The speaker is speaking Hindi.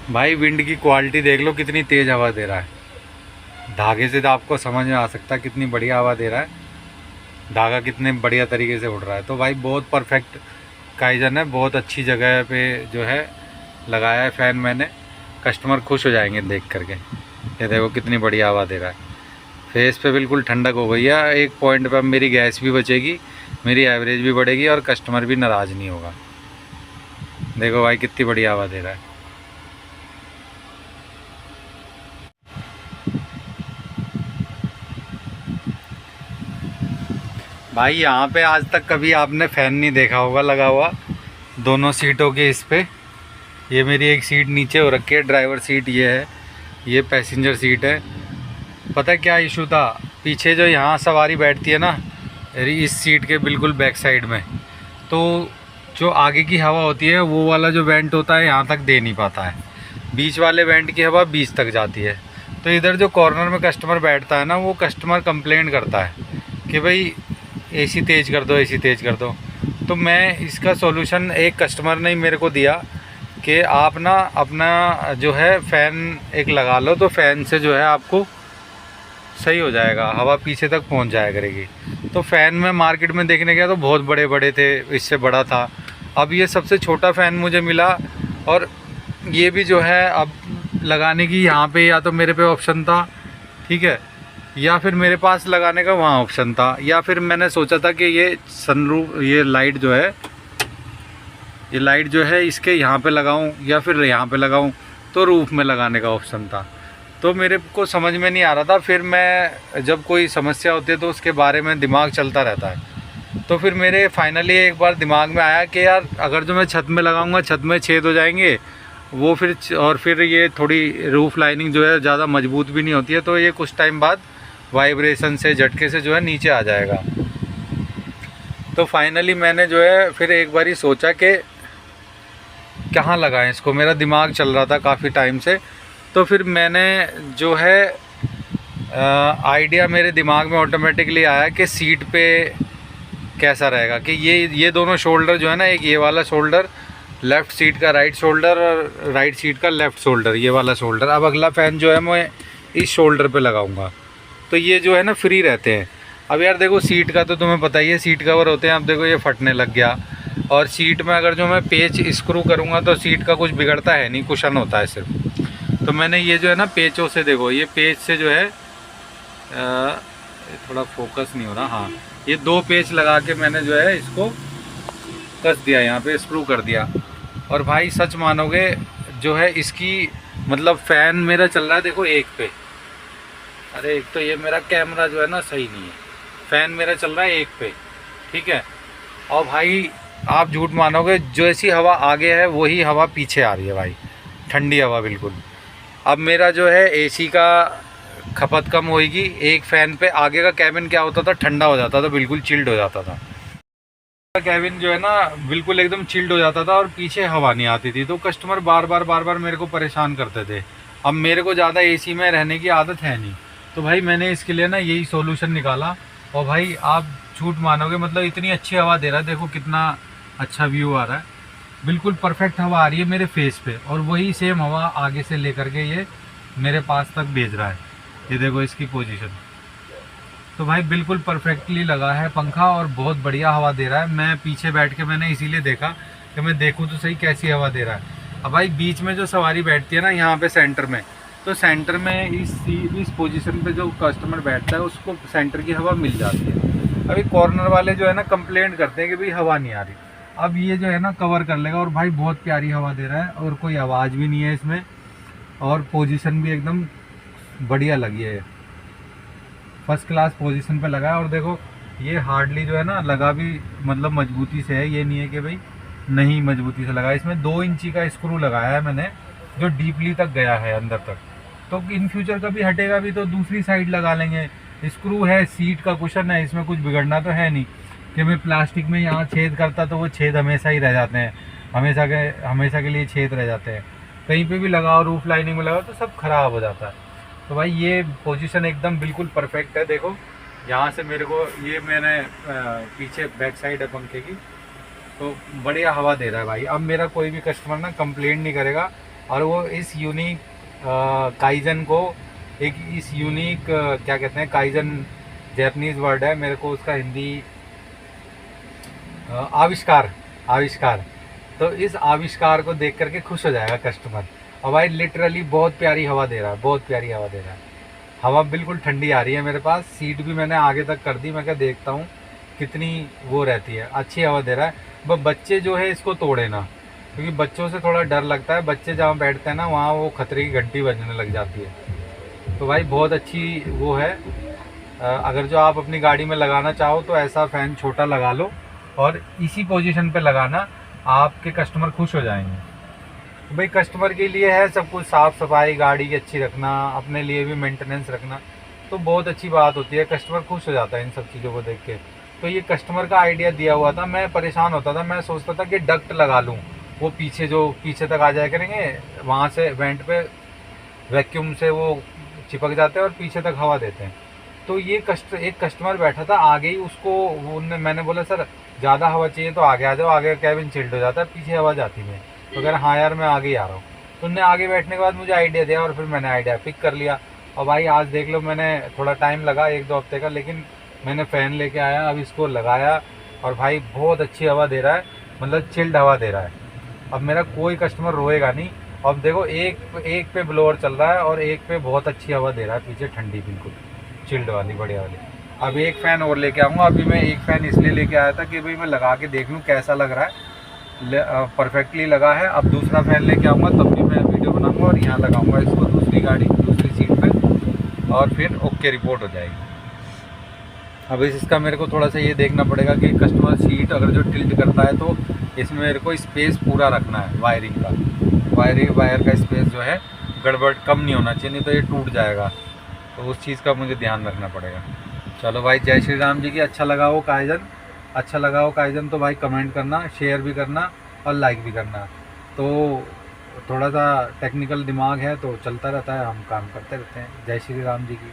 भाई विंड की क्वालिटी देख लो, कितनी तेज़ हवा दे रहा है। धागे से तो आपको समझ में आ सकता है कितनी बढ़िया हवा दे रहा है, धागा कितने बढ़िया तरीके से उड़ रहा है। तो भाई बहुत परफेक्ट काइजन है, बहुत अच्छी जगह पे जो है लगाया है फ़ैन मैंने। कस्टमर खुश हो जाएंगे देख करके। ये देखो कितनी बढ़िया हवा दे रहा है, फेस पे बिल्कुल ठंडक हो गई है। एक पॉइंट पे अब मेरी गैस भी बचेगी, मेरी एवरेज भी बढ़ेगी और कस्टमर भी नाराज़ नहीं होगा। देखो भाई कितनी बढ़िया हवा दे रहा है। भाई यहाँ पे आज तक कभी आपने फ़ैन नहीं देखा होगा लगा हुआ दोनों सीटों के इस पे। ये मेरी एक सीट नीचे हो रखी है, ड्राइवर सीट ये है, ये पैसेंजर सीट है। पता है क्या इशू था, पीछे जो यहाँ सवारी बैठती है ना इस सीट के बिल्कुल बैक साइड में, तो जो आगे की हवा होती है वो वाला जो वेंट होता है यहाँ तक दे नहीं पाता है, बीच वाले वेंट की हवा बीच तक जाती है। तो इधर जो कॉर्नर में कस्टमर बैठता है ना, वो कस्टमर कंप्लेंट करता है कि भाई एसी तेज़ कर दो, एसी तेज़ कर दो। तो मैं इसका सॉल्यूशन एक कस्टमर ने मेरे को दिया कि आप ना अपना जो है फ़ैन एक लगा लो, तो फ़ैन से जो है आपको सही हो जाएगा, हवा पीछे तक पहुंच जाया करेगी। तो फ़ैन में मार्केट में देखने गया तो बहुत बड़े बड़े थे, इससे बड़ा था। अब ये सबसे छोटा फ़ैन मुझे मिला, और ये भी जो है अब लगाने की यहाँ पे या तो मेरे पे ऑप्शन था, ठीक है, या फिर मेरे पास लगाने का वहाँ ऑप्शन था, या फिर मैंने सोचा था कि ये सनरूफ, ये लाइट जो है, ये लाइट जो है इसके यहाँ पे लगाऊं या फिर यहाँ पे लगाऊं, तो रूफ़ में लगाने का ऑप्शन था। तो मेरे को समझ में नहीं आ रहा था। फिर मैं जब कोई समस्या होती है तो उसके बारे में दिमाग चलता रहता है। तो फिर मेरे फाइनली एक बार दिमाग में आया कि यार अगर जो मैं छत में लगाऊंगा छत में छेद हो जाएंगे वो, फिर ये थोड़ी रूफ़ लाइनिंग जो है ज़्यादा मजबूत भी नहीं होती है, तो ये कुछ टाइम बाद वाइब्रेशन से, झटके से जो है नीचे आ जाएगा। तो फाइनली मैंने जो है फिर एक बार ही सोचा कि कहाँ लगाएं इसको, मेरा दिमाग चल रहा था काफ़ी टाइम से। तो फिर मैंने जो है आइडिया मेरे दिमाग में ऑटोमेटिकली आया कि सीट पे कैसा रहेगा, कि ये दोनों शोल्डर जो है ना, एक ये वाला शोल्डर लेफ़्ट सीट का राइट शोल्डर, और राइट सीट का लेफ़्ट शोल्डर, ये वाला शोल्डर। अब अगला फ़ैन जो है मैं इस शोल्डर पे लगाऊंगा, तो ये जो है ना फ्री रहते हैं। अब यार देखो सीट का तो तुम्हें पता ही है, सीट कवर होते हैं। अब देखो ये फटने लग गया, और सीट में अगर जो मैं पेच स्क्रू करूँगा तो सीट का कुछ बिगड़ता है नहीं, कुशन होता है सिर्फ। तो मैंने ये जो है ना पेचों से, देखो ये पेच से जो है थोड़ा फोकस नहीं हो रहा, हाँ, ये 2 पेच लगा के मैंने जो है इसको कस दिया, यहाँ पे स्क्रू कर दिया। और भाई सच मानोगे जो है इसकी मतलब फ़ैन मेरा चल रहा है देखो एक पे, अरे एक तो ये मेरा कैमरा जो है ना सही नहीं है, फ़ैन मेरा चल रहा है एक पे, ठीक है। और भाई आप झूठ मानोगे, जो ऐसी हवा आगे है वही हवा पीछे आ रही है भाई, ठंडी हवा बिल्कुल। अब मेरा जो है एसी का खपत कम होगी, एक फ़ैन पे आगे का कैबिन क्या होता था, ठंडा हो जाता था, बिल्कुल चिल्ड हो जाता था। कैबिन जो है ना बिल्कुल एकदम चिल्ड हो जाता था, और पीछे हवा नहीं आती थी। तो कस्टमर बार बार मेरे को परेशान करते थे। अब मेरे को ज़्यादा एसी में रहने की आदत है नहीं, तो भाई मैंने इसके लिए ना यही सॉल्यूशन निकाला। और भाई आप झूठ मानोगे, मतलब इतनी अच्छी हवा दे रहा है, देखो कितना अच्छा व्यू आ रहा है, बिल्कुल परफेक्ट हवा आ रही है मेरे फेस पे, और वही सेम हवा आगे से लेकर के ये मेरे पास तक भेज रहा है। ये देखो इसकी पोजीशन, तो भाई बिल्कुल परफेक्टली लगा है पंखा, और बहुत बढ़िया हवा दे रहा है। मैं पीछे बैठ के मैंने इसीलिए देखा कि मैं देखूं तो सही कैसी हवा दे रहा है। अब भाई बीच में जो सवारी बैठती है ना यहाँ पे सेंटर में, तो सेंटर में इस पोजीशन पे जो कस्टमर बैठता है उसको सेंटर की हवा मिल जाती है। अभी कॉर्नर वाले जो है ना कंप्लेंट करते हैं कि भाई हवा नहीं आ रही। अब ये जो है ना कवर कर लेगा, और भाई बहुत प्यारी हवा दे रहा है, और कोई आवाज़ भी नहीं है इसमें, और पोजीशन भी एकदम बढ़िया लगी है, फर्स्ट क्लास पोजीशन पे लगा है। और देखो ये हार्डली जो है ना लगा भी मतलब मजबूती से है, ये नहीं है कि भाई नहीं मजबूती से लगा। इसमें 2 इंची का स्क्रू लगाया है मैंने, जो डीपली तक गया है अंदर तक। तो इन फ्यूचर कभी हटेगा भी तो दूसरी साइड लगा लेंगे। स्क्रू है, सीट का कुशन है, इसमें कुछ बिगड़ना तो है नहीं कि मैं प्लास्टिक में यहाँ छेद करता तो वो छेद हमेशा ही रह जाते हैं, हमेशा के लिए छेद रह जाते हैं। कहीं पे भी लगाओ, रूफ लाइनिंग में लगाओ तो सब खराब हो जाता है। तो भाई ये पोजीशन एकदम बिल्कुल परफेक्ट है। देखो यहाँ से मेरे को, ये मैंने पीछे बैक साइड है पंखे की, तो बढ़िया हवा दे रहा है भाई। अब मेरा कोई भी कस्टमर ना कंप्लेंट नहीं करेगा और वो इस यूनिक काइजन को एक इस यूनिक क्या कहते हैं, काइजन जैपनीज़ वर्ड है, मेरे को उसका हिंदी आविष्कार, आविष्कार। तो इस आविष्कार को देख करके खुश हो जाएगा कस्टमर। और भाई लिटरली बहुत प्यारी हवा दे रहा है, बहुत प्यारी हवा दे रहा है। हवा बिल्कुल ठंडी आ रही है मेरे पास। सीट भी मैंने आगे तक कर दी, मैं क्या देखता हूँ कितनी वो रहती है, अच्छी हवा दे रहा है। बस बच्चे जो है इसको तोड़े ना, क्योंकि बच्चों से थोड़ा डर लगता है। बच्चे जहाँ बैठते हैं ना वहाँ वो खतरे की घंटी बजने लग जाती है। तो भाई बहुत अच्छी वो है। अगर जो आप अपनी गाड़ी में लगाना चाहो तो ऐसा फ़ैन छोटा लगा लो और इसी पोजीशन पे लगाना, आपके कस्टमर खुश हो जाएंगे। तो भाई कस्टमर के लिए है सब कुछ, साफ़ सफाई गाड़ी की अच्छी रखना, अपने लिए भी मेंटेनेंस रखना, तो बहुत अच्छी बात होती है। कस्टमर खुश हो जाता है इन सब चीज़ों को देख के। तो ये कस्टमर का आइडिया दिया हुआ था। मैं परेशान होता था, मैं सोचता था कि डक्ट लगा लूँ, वो पीछे जो पीछे तक आ जाया करेंगे, वहाँ से वेंट पे वैक्यूम से वो चिपक जाते हैं और पीछे तक हवा देते हैं। तो ये एक कस्टमर बैठा था आगे ही, उसको मैंने बोला सर ज़्यादा हवा चाहिए तो आगे आ जाओ, आगे कैबिन चिल्ड हो जाता है, पीछे हवा जाती नहीं। तो कह रहा हाँ यार मैं आगे ही आ रहा हूँ। तो उनने आगे बैठने के बाद मुझे आइडिया दिया और फिर मैंने आइडिया पिक कर लिया। और भाई आज देख लो, मैंने थोड़ा टाइम लगा 1-2 हफ्ते का, लेकिन मैंने फ़ैन लेके आया, अब इसको लगाया और भाई बहुत अच्छी हवा दे रहा है, मतलब चिल्ड हवा दे रहा है। अब मेरा कोई कस्टमर रोएगा नहीं। अब देखो एक पे ब्लोअर चल रहा है और एक पे बहुत अच्छी हवा दे रहा है पीछे, ठंडी बिल्कुल चिल्ड वाली बढ़िया वाली। अब एक फ़ैन और लेके आऊँगा। अभी मैं एक फ़ैन इसलिए लेके आया था कि भाई मैं लगा के देख लूँ कैसा लग रहा है। परफेक्टली लगा है। अब दूसरा फ़ैन लेके आऊँगा तब भी मैं वीडियो बनाऊँगा और यहाँ लगाऊँगा इसको दूसरी गाड़ी दूसरी सीट पे, और फिर ओके रिपोर्ट हो जाएगी। अब इसका मेरे को थोड़ा सा ये देखना पड़ेगा कि कस्टमर सीट अगर जो टिल्ट करता है तो इसमें मेरे को स्पेस पूरा रखना है, वायरिंग का, वायर का स्पेस जो है गड़बड़ कम नहीं होना चाहिए, नहीं तो ये टूट जाएगा। तो उस चीज़ का मुझे ध्यान रखना पड़ेगा। चलो भाई, जय श्री राम जी की। अच्छा लगा हो काइजन तो भाई कमेंट करना, शेयर भी करना और लाइक भी करना। तो थोड़ा सा टेक्निकल दिमाग है तो चलता रहता है, हम काम करते रहते हैं। जय श्री राम जी की।